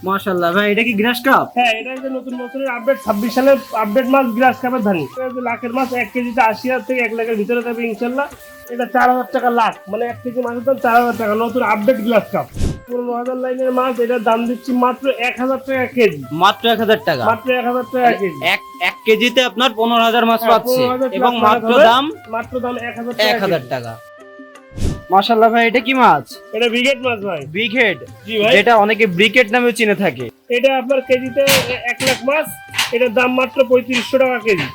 মাশাআল্লাহ ভাই, এটা কি গ্রাস কাপ? হ্যাঁ, এটা হচ্ছে নতুন বছরের আপডেট, 26 সালের আপডেট মাছ গ্রাস কাপের ধানি। এটা হচ্ছে লাখের মাছ, 1 কেজিতে 80,000 থেকে 1 লাখের ভিতরে থাকবে ইনশাল্লাহ। এটা 4,000 টাকা লাখ, মানে 1 কেজি মাছের দাম 4,000 টাকা, নতুন আপডেট গ্লাস কাপ। 15,000 লাইনের মাছ, এটার দাম দিচ্ছি মাত্র 1,000 টাকা কেজি। মাত্র 1000 টাকা? মাত্র 1,000 টাকা কেজি। এক কেজিতে আপনার 15,000 মাছ পাচ্ছে 15,000 এবং মাত্র দাম 1000 টাকা। মাশাআল্লাহ ভাই, এটা কি মাছ? এটা ব্রিগেড মাছ ভাই। বিগ হেড, জি ভাই। যেটা অনেকে ব্রিকেট নামে চিনে থাকে। এটা আপনার কেজিতে 1 লাখ মাছ, এটার দাম মাত্র 3500 টাকা কেজি।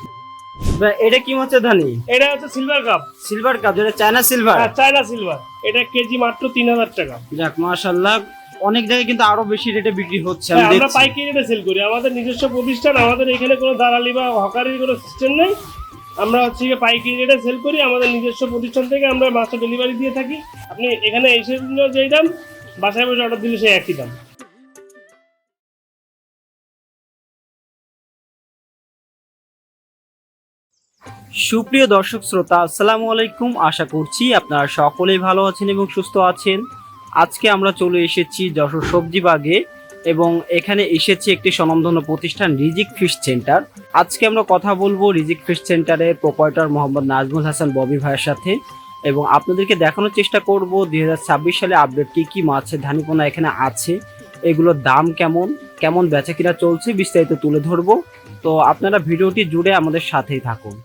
ভাই, এটা কি মাছের ধানি? এটা হচ্ছে সিলভার কাপ। সিলভার কাপ, যেটা চায়না সিলভার। হ্যাঁ, চায়না সিলভার। এটা কেজি মাত্র 3,000 টাকা। যাক মাশাআল্লাহ, অনেক জায়গায় কিন্তু আরো বেশি রেটে বিক্রি হচ্ছে। হ্যাঁ, আমরা পাইকারি রেটে সেল করি, আমাদের নিজস্ব প্রতিষ্ঠান, আমাদের এখানে কোনো দালালি বা হকারির কোনো সিস্টেম নেই। আমরা হচ্ছে পাইকারি রেটে সেল করি, আমাদের নিজস্ব প্রতিষ্ঠান থেকে আমরা মাছটা ডেলিভারি দিয়ে থাকি। আপনি এখানে এসে যেই দাম, বাসায় বসে অর্ডার দিলে সেই একই দাম। সুপ্রিয় দর্শক শ্রোতা, আসসালামু আলাইকুম। আশা করছি আপনারা সকলেই ভালো আছেন এবং সুস্থ আছেন। আজকে আমরা চলে এসেছি যশোর সবজি বাগে এবং এখানে এসেছি একটি স্বনামধন্য প্রতিষ্ঠান রিজিক ফিশ সেন্টার। আজকে আমরা কথা বলবো রিজিক ফিশ সেন্টারের প্রোপাইটর মোহাম্মদ নাজমুল হাসান ববি ভাইয়ের সাথে এবং আপনাদেরকে দেখানোর চেষ্টা করব 2026 সালে আপডেট কি কি মাছের ধানিপোনা এখানে আছে, এগুলোর দাম কেমন কেমন বেচা কিনা চলছে, বিস্তারিত তুলে ধরবো। তো আপনারা ভিডিওটি জুড়ে আমাদের সাথেই থাকুন।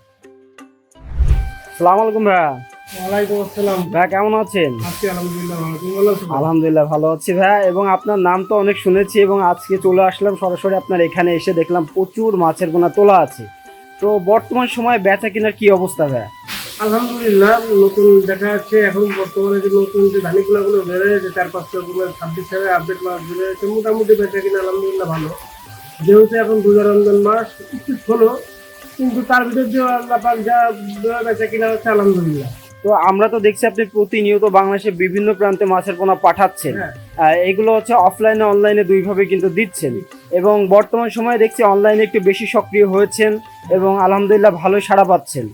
আসসালামু আলাইকুম ভাইয়া। ওয়ালাইকুম আসসালাম। ভাইয়া কেমন আছেন? আছি আলহামদুলিল্লাহ, ভালো। তুমি ভালো আছো? আলহামদুলিল্লাহ ভালো আছি ভাইয়া, এবং আপনার নাম তো অনেক শুনেছি এবং আজকে চলে আসলাম সরাসরি আপনার এখানে এসে দেখলাম প্রচুর মাছের পোনা তোলা আছে। তো বর্তমান সময়ে বেচা কিনার কি অবস্থা ভাইয়া? আলহামদুলিল্লাহ, নতুন দেখা যাচ্ছে এখন বর্তমানে যে নতুন যে ধানিগুলো বেড়ে যাচ্ছে, 4-5 রকমের 26 সালের আপডেট মাছ বেড়ে যাচ্ছে, মোটামুটি বেচা কিনা আলহামদুলিল্লাহ ভালো। যেহেতু এখন রোজা রমজান মাস একটু হলো, কিন্তু তার ভিতর যে আল্লাহ পাক যা বেচা কিনা হচ্ছে আলহামদুলিল্লাহ। তো আমরা তো দেখছি আপনি প্রতিনিয়ত বাংলাদেশের বিভিন্ন প্রান্তে মাছের পোনা পাঠাচ্ছেন। এগুলো হচ্ছে অফলাইনে অনলাইনে দুইভাবে কিন্তু দিচ্ছেন এবং বর্তমান সময়ে দেখছি অনলাইনে একটু বেশি সক্রিয় হয়েছেন এবং আলহামদুলিল্লাহ ভালোই সাড়া পাচ্ছেন।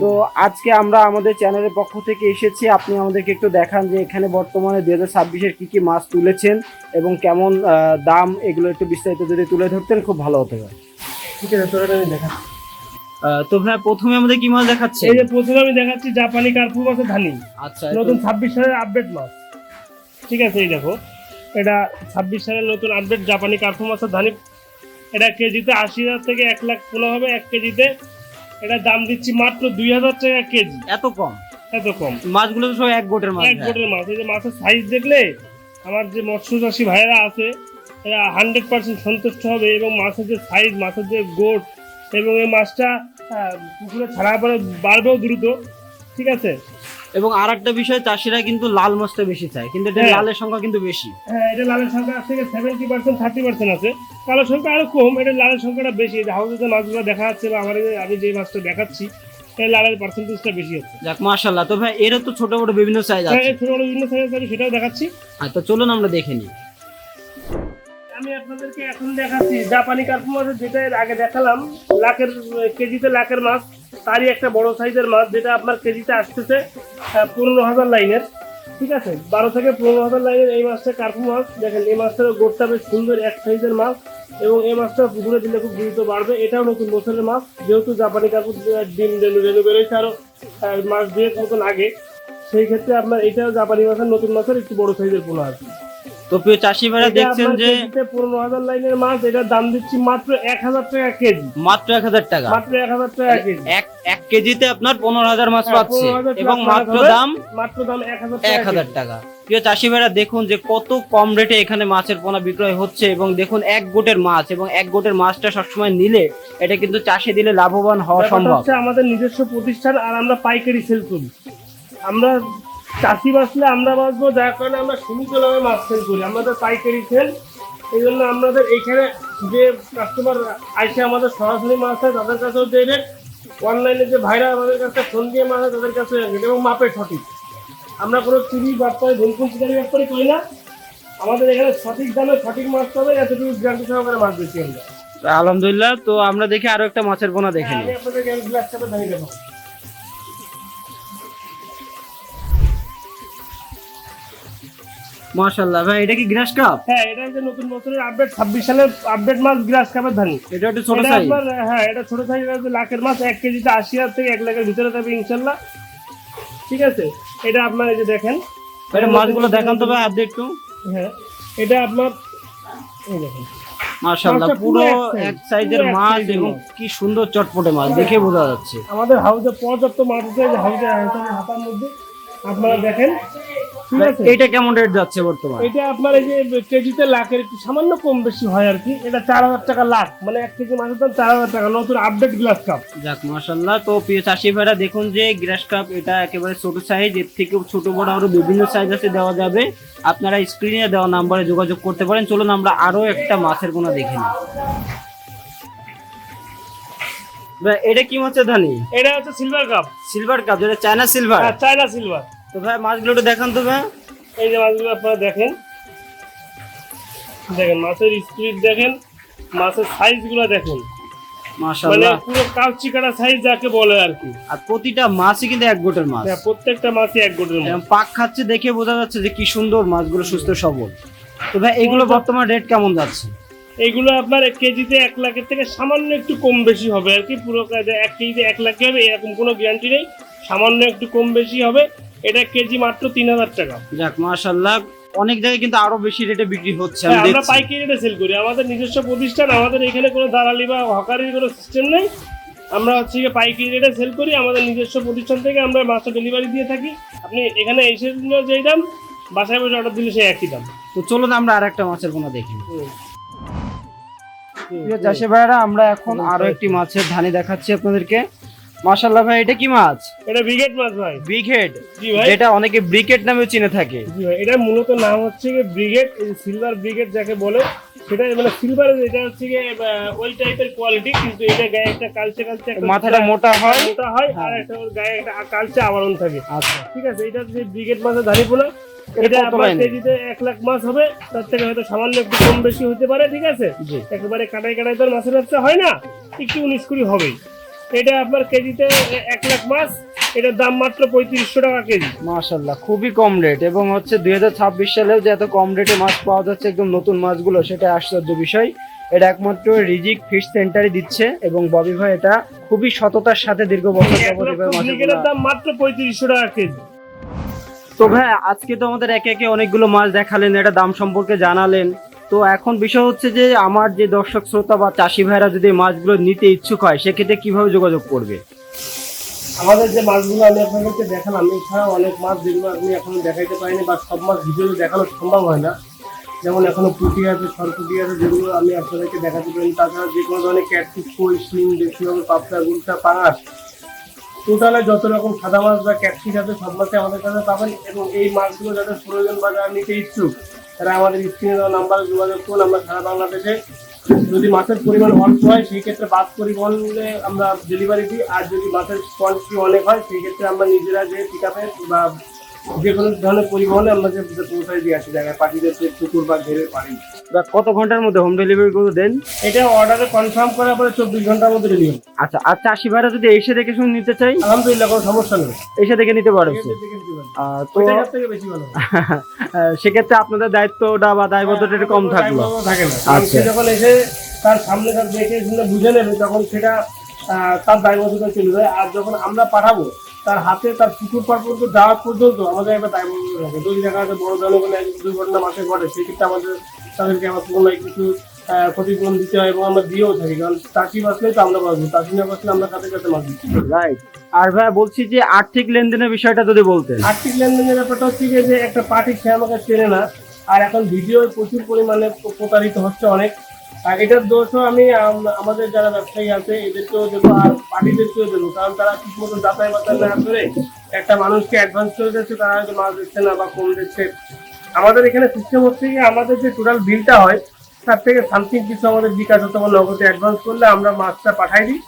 তো আজকে আমরা আমাদের চ্যানেলের পক্ষ থেকে এসেছি, আপনি আমাদেরকে একটু দেখান যে এখানে বর্তমানে 2026-এর কি কি মাছ তুলেছেন এবং কেমন দাম, এগুলো একটু বিস্তারিত যদি তুলে ধরতেন খুব ভালো হতে পারে। ঠিক আছে, তোরা আমি দেখাচ্ছি। তো ভাই, প্রথমে আমাদের কি মাছ দেখাচ্ছে? এই যে প্রথমে আমি দেখাচ্ছি জাপানি কার্পু মাছের ধানি। আচ্ছা, নতুন 26 সালের আপডেট মাছ। ঠিক আছে, এই দেখো, এটা 26 সালের নতুন আপডেট জাপানি কার্পু মাছের ধানি। এটা কেজিতে 80,000 থেকে 1 লাখ পোনা হবে 1 কেজিতে। এটা দাম দিচ্ছি মাত্র 2,000 টাকা কেজি। এত কম? এত কম? মাছগুলো তো সব এক গোটের মাছ। এক গোটের মাছ। এই যে মাছের সাইজ দেখলে আমার যে মৎস্য চাষী ভাইয়েরা আছে এরা 100% সন্তুষ্ট হবে, এবং মাছের যে সাইজ, মাছের যে গোট, এবং এই মাছটা পুকুরে ছাড়ার পরে বাড়বেও দ্রুত। ঠিক আছে। এবং আর একটা বিষয়, চাষিরা কিন্তু লাল মাছটা বেশি চায়, কিন্তু এটা লালের সংখ্যা কিন্তু বেশি। হ্যাঁ, এটা লালের সংখ্যা থেকে 70%, 30% আছে, কালোর সংখ্যা আরো কম। এটা লালের সংখ্যাটা বেশি। হাউসে যে মাছগুলো দেখা যাচ্ছে বা আমি যে মাছটা দেখাচ্ছি, এটা লালের পার্সেন্টেজটা বেশি আছে। যাক মাশাআল্লাহ। তো ভাই, এরও তো ছোট বড় বিভিন্ন সাইজ আছে। হ্যাঁ, ছোট বড় বিভিন্ন সাইজ আছে, আমি সেটাও দেখাচ্ছি। তো চলুন আমরা দেখে নিই। আমি আপনাদেরকে এখন দেখাচ্ছি জাপানি কার্পু মাছ, যেটা এর আগে দেখালাম কেজিতে লাখের মাছ, তারই একটা বড় সাইজের মাছ, যেটা আপনার কেজিতে আসতেছে 15,000 লাইনের। ঠিক আছে, 12 থেকে 15,000 লাইনের এই মাছটা কার্পু মাছ। দেখেন, এই মাছটার গোটটা বেশ সুন্দর, এক সাইজের মাছ, এবং এই মাছটা পুকুরে দিলে খুব দ্রুত বাড়বে। এটাও নতুন বছরের মাছ, যেহেতু জাপানি কার্পু ডিম রেনু বেরোয়েছে আরো মাছ 2 মতন আগে, সেই ক্ষেত্রে আপনার এটাও জাপানি মাছের নতুন মাছের একটু বড় সাইজের পোনা আছে। তো প্রিয় চাষি ভাইরা দেখছেন যে 15,000 লাইনের মাছ, এটার দাম দিচ্ছি মাত্র 1,000 টাকা কেজি। মাত্র 1000 টাকা? মাত্র 1,000 টাকা কেজি। এক কেজিতে আপনার 15,000 মাছ পাচ্ছে এবং মাত্র দাম 1,000 টাকা। প্রিয় চাষি ভাইরা দেখুন যে কত কম রেটে এখানে মাছের পোনা বিক্রয় হচ্ছে, এবং দেখুন এক গোটের মাছ, এবং এক গোটের মাছটা সবসময় নিলে এটা কিন্তু চাষে দিলে লাভবান হওয়া সম্ভব। আমাদের নিজস্ব প্রতিষ্ঠান, আর আমরা পাইকারি সেল করি। আমরা চাষি বাঁচলে আমরা বাঁচবো, যার কারণে আমরা সীমিত দামে মাছ সেল করি, আমাদের পাইকারি সেল। এই জন্য আমাদের এখানে যে কাস্টমার আইসে আমাদের সরাসরি মাছ হয় তাদের কাছেও যে রেট, অনলাইনে যে ভাইরা আমাদের কাছে ফোন দিয়ে মাছ হয় তাদের কাছে রেট, এবং মাপে সঠিক। আমরা কোনো চিনি ব্যাপারে ভুলকুল চিকারি ব্যাপারে করি না। আমাদের এখানে সঠিক দামে সঠিক মাছ পাবে, এতটুকু গ্যারান্টি সহকারে মাছ বেশি আমরা। আলহামদুলিল্লাহ। তো আমরা দেখি আরো একটা মাছের পোনা দেখে নিই। আমি আপনাদেরকে গ্লাস চাপে দাঁড়িয়ে দেবো। মাশাআল্লাহ ভাই, এটা কি গ্রাস কাপ? হ্যাঁ, এটা হচ্ছে নতুন বছরের আপডেট 26 সালের আপডেট মাছ গ্রাস কাপের ধানি। এটা একটু ছোট এটা সাইজ। আপনার হ্যাঁ, এটা ছোট সাইজ, লাখের মাছ 1 কেজিতে 80,000 থেকে 1 লাখের ভিতরে থাকবে ইনশাল্লাহ। ঠিক আছে, এটা আপনার এই যে দেখেন, এটা মাছগুলো দেখান তো ভাই হাত দিয়ে একটু। হ্যাঁ, এটা আপনার এই দেখেন মাশাআল্লাহ, মাছটা পুরো পুরো এক এক size, সাইজের পুরো এক মাছ size এর এবং মাছ। কি সুন্দর চটপটে মাছ দেখে বোঝা যাচ্ছে। আমাদের হাউসে পর্যাপ্ত মাছ আছে, এই যে হাউসে হাতার মধ্যে আপনারা দেখেন। ঠিক আছে, এটা কেমন রেট যাচ্ছে বর্তমানে? এটা আপনার এই যে কেজিতে লাখের একটু সামান্য কম বেশি হয় আর কি। এটা 4,000 টাকা লাখ, মানে 1 কেজি মাছের দাম 4,000 টাকা, নতুন আপডেট গ্লাস কাপ। যাক মাশাআল্লাহ। তো প্রিয় চাষি ভাইরা দেখুন যে গ্রাস কাপ এটা একেবারে ছোট সাইজ, এর থেকেও ছোট বড় আরো বিভিন্ন সাইজ আছে, দেওয়া যাবে। আপনারা স্ক্রিনে দেওয়া নাম্বারে যোগাযোগ করতে পারেন। চলুন আমরা আরো একটা মাছের পোনা দেখে নিই। ভাই এটা কি মাছের ধানি? এটা হচ্ছে সিলভার কাপ, সিলভার কাপ, যেটা চায়না সিলভার। China silver. তো ভাই মাছগুলো একটু দেখান তো ভাই। এই যে মাছগুলো আপনারা দেখেন, দেখেন মাছের স্পিড দেখেন, মাছের সাইজ গুলো দেখেন, মানে মাশাআল্লাহ। পুরো কাউচি কাটা সাইজ যাকে বলে আর কি। আর প্রতিটা মাছই কিন্তু এক গোটের মাছ। হ্যাঁ, প্রত্যেকটা মাছই 1 গোটের মাছ। এবং পাক খাচ্ছে দেখে বোঝা যাচ্ছে যে কি সুন্দর মাছগুলো সুস্থ সবল। তো ভাই এগুলো বর্তমান রেট কেমন যাচ্ছে? এইগুলো আপনার 1 কেজিতে 1 লাখের থেকে সামান্য একটু কম বেশি হবে আর কি। পুরো 1 কেজিতে 1 লাখ হবে এরকম কোনো গ্যারান্টি নেই, সামান্য একটু কম বেশি হবে। এটা কেজি মাত্র 3,000 টাকা। যাক মাশাআল্লাহ, অনেক জায়গায় কিন্তু আরো বেশি রেটে বিক্রি হচ্ছে আমি হ্যাঁ, আমরা দেখছি। পাইকারি রেটে সেল করি, আমাদের নিজস্ব প্রতিষ্ঠান, আমাদের এখানে কোনো দালালি বা হকারির কোনো সিস্টেম নেই। আমরা হচ্ছে গিয়ে পাইকারি রেটে সেল করি, আমাদের নিজস্ব প্রতিষ্ঠান থেকে আমরা মাছটা ডেলিভারি দিয়ে থাকি। আপনি এখানে এসে দিলেও যেই দাম, বাসায় বসে অর্ডার দিলে সেই একই দাম। তো চলুন আমরা আরেকটা মাছের পোনা দেখি। হুম। প্রিয় চাষি ভাইরা, আমরা এখন আরো একটি মাছের ধানি দেখাচ্ছি আপনাদেরকে। মাশাআল্লাহ ভাই, এটা কি মাছ? এটা ব্রিগেড মাছ ভাই। বিগ হেড, জি ভাই, যেটা অনেকে ব্রিকেট নামে চিনে থাকে। জি ভাই, এটা মূলত নাম হচ্ছে গিয়ে ব্রিগেড, সিলভার ব্রিগেড যাকে বলে। সেটা মানে সিলভার, এটা হচ্ছে গিয়ে ওই টাইপের কোয়ালিটি, কিন্তু এটা গায়ে একটা কালচে কালচে একটা মাথাটা মোটা হয়। মোটা হয়, আর একটা ওর গায়ে একটা কালচে আবরণ থাকে। আচ্ছা, ঠিক আছে, এটা হচ্ছে ব্রিগেড মাছের ধানিপোনা। এটা কত আপনার লাইনে? কেজিতে 1 লাখ মাছ হবে, তার থেকে হয়তো সামান্য একটু কম বেশি হতে পারে। ঠিক আছে, জি। একেবারে কাটাই কাটাই তো আর মাছের ব্যবসা হয় না, একটু 19-20 হবেই। এটা আপনার কেজিতে 1 লাখ মাছ, এটার দাম মাত্র 3500 টাকা কেজি। মাশাআল্লাহ, খুবই কম রেট। এবং হচ্ছে 2026 সালেও যে এত কম রেটে মাছ পাওয়া যাচ্ছে একদম নতুন মাছগুলো, সেটা আশ্চর্য বিষয়। এটা একমাত্র রিজিক ফিশ সেন্টারই দিচ্ছে। এবং ববি ভাই এটা খুবই সততার সাথে দীর্ঘ বছর 1 যাবত লক্ষ এভাবে মাছের ব্রিগেডের পোনা- দাম মাত্র 3500 টাকা কেজি। তো ভাই আজকে তো আমাদের একে একে অনেকগুলো মাছ দেখালেন, এটা দাম সম্পর্কে জানালেন। তো এখন বিষয় হচ্ছে যে আমার যে দর্শক শ্রোতা বা চাষি ভাইরা যদি মাছগুলো নিতে ইচ্ছুক হয়, সেক্ষেত্রে কিভাবে যোগাযোগ করবে? আমাদের যে মাছগুলো আমি আপনাদেরকে দেখালাম, এছাড়াও অনেক মাছ যেগুলো আপনি এখনো দেখাইতে পারিনি, বা সব মাছ ভিডিও দেখানো সম্ভব হয় না। যেমন এখনো পুঁটি আছে, সরপুঁটি আছে, যেগুলো আমি আপনাদেরকে দেখাতে পারিনি। তাছাড়া যে কোনো ধরনের ক্যাটফিশ, কই, শিং, দেশি হবে, পাবদা, গুলশা, পাঙাশ, টোটালে যত রকম সাদা মাছ বা ক্যাটফিশ আছে সব মাছই আমাদের কাছে পাবেন। এবং এই মাছগুলো যাদের প্রয়োজন বা যারা নিতে ইচ্ছুক, তারা আমাদের স্ক্রিনে দেওয়া নাম্বারে যোগাযোগ করুন। আমরা সারা বাংলাদেশে, যদি মাছের পরিমাণ অল্প হয় সেই ক্ষেত্রে বাস পরিবহনে আমরা ডেলিভারি দিই, আর যদি মাছের কোয়ান্টিটি অনেক হয় সেই ক্ষেত্রে আমরা নিজেরা যে পিক আপে বা যে কোনো ধরনের পরিবহনে আমরা যে পৌঁছায় দিয়ে আসি জায়গায়, পাখিদেরকে পুকুর বা ঘেরে পারি। বা কত ঘন্টার মধ্যে হোম ডেলিভারি করে দেন? এটা অর্ডারে কনফার্ম করার পরে 24 ঘন্টার মধ্যে ডেলিভারি। আচ্ছা, আর চাষি ভাইরা যদি এসে দেখে শুনে নিতে চাই? আলহামদুলিল্লাহ, কোনো সমস্যা নেই, এসে দেখে নিতে পারছে। তো ওইটা সব থেকে বেশি ভালো। সেক্ষেত্রে আপনাদের দায়িত্বটা বা দায়বদ্ধতা একটু কম থাকলো। থাকে না, কারণ আচ্ছা। সে যখন এসে তার সামনে তার দেখে শুনে বুঝে নেবে, তখন সেটা তার দায়বদ্ধতা চলে যায়। আর যখন আমরা পাঠাবো তার হাতে, তার পুকুর পার পর্যন্ত যাওয়া পর্যন্ত আমাদের একটা দায়বদ্ধতা থাকে। যদি দেখা যাচ্ছে বড় ধরনের কোনো দুর্ঘটনা মাঠে ঘটে, সেক্ষেত্রে আমাদের তাদেরকে আমার পুনরায় কিছু ক্ষতিপূরণ দিতে হয়, এবং আমরা দিয়েও থাকি। কারণ চাষি বাঁচলেই তো আমরা বাঁচবো, চাষি না বাঁচলে আমরা কাছে কাছে মাছ দিচ্ছি। রাইট। আর ভাই বলছি যে আর্থিক লেনদেনের বিষয়টা যদি বলতেন। আর্থিক লেনদেনের ব্যাপারটা হচ্ছে গিয়ে যে একটা পার্টি সে আমাকে চেনে না, আর এখন ভিডিও প্রচুর পরিমাণে প্রতারিত হচ্ছে অনেক। আর এটার দোষও আমি আমাদের যারা ব্যবসায়ী আছে এদেরকেও দেবো, আর পার্টিদেরকেও দেবো। কারণ তারা ঠিক মতো যাচাই বাছাই না করে একটা মানুষকে অ্যাডভান্স করে দিচ্ছে, তারা হয়তো মাছ দিচ্ছে না বা কম দিচ্ছে। আমাদের এখানে সিস্টেম হচ্ছে কি, আমাদের যে টোটাল বিলটা হয় তার থেকে সামথিং কিছু আমাদের বিকাশ অথবা নগদে অ্যাডভান্স করলে আমরা মাছটা পাঠাই দিই।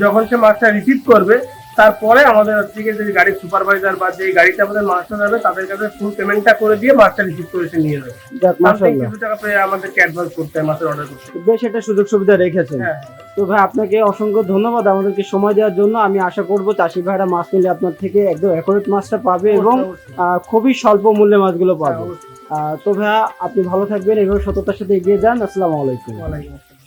যখন সে মাছটা রিসিভ করবে তারপরে আমাদের থেকে যে গাড়ির সুপারভাইজার বা যে গাড়িতে আমাদের মাছটা যাবে তাদের কাছে ফুল পেমেন্টটা করে দিয়ে মাছটা রিসিভ করে এসে নিয়ে যাবে। যাক, তার থেকে মাশাআল্লাহ। কিছু টাকা পেয়ে আমাদেরকে অ্যাডভান্স করতে হয় মাছের অর্ডার করতে। বেশ একটা সুযোগ সুবিধা রেখেছেন। হ্যাঁ তো ভাই আপনাকে অসংখ্য ধন্যবাদ আমাদেরকে সময় দেওয়ার জন্য। আমি আশা করব চাষি ভাইরা মাছ নিলে আপনার থেকে একদম অ্যাকুরেট মাছটা পাবে এবং খুবই স্বল্প মূল্যে মাছগুলো পাবে। অবশ্যই। তো ভাইয়া আপনি ভালো থাকবেন, এভাবে সততার সাথে এগিয়ে যান। আসসালামু আলাইকুম। ওয়ালাইকুম আসসালাম।